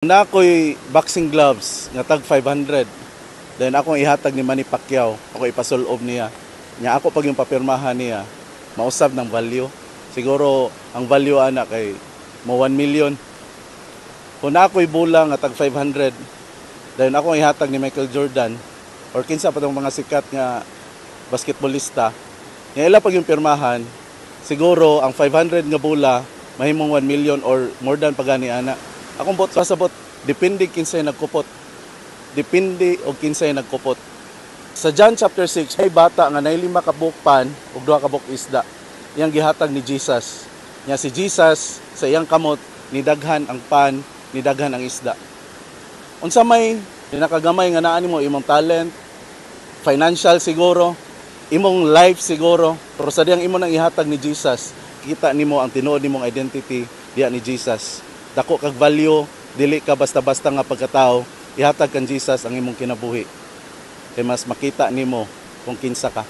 Na ako'y boxing gloves nga tag 500. Then akong ihatag ni Manny Pacquiao, ako ipasulob niya. Nya ako pag yung papirmahan niya, mausab ng value. Siguro ang value ana kay mo 1 million. Kung ako'y bulang nga tag 500, then akong ihatag ni Michael Jordan or kinsa pa tong mga sikat nga basketballista. Nya ila pag yung pirmahan, siguro ang 500 nga bula mahimong 1 million or more than pagani ana. Akong bot pasabot, depende kinsay nagkupot. Depende og kinsay nagkupot. Sa John chapter 6, ay bata nga nay 5 ka buok pan ug 2 ka buok isda. Iyang gihatag ni Jesus. Nya si Jesus sa iyang kamot nidaghan ang pan, nidaghan ang isda. Unsa may nakagamay nga naa nimo imong talent, financial siguro, imong life siguro, pero sa diyang imo nang ihatag ni Jesus, kita nimo ang tinuod nimong identity diya ni Jesus. Dako kag value, dili ka basta-basta nga pagkatao, ihatag kan Jesus ang imong kinabuhi. Kay mas makita nimo kung kinsa ka.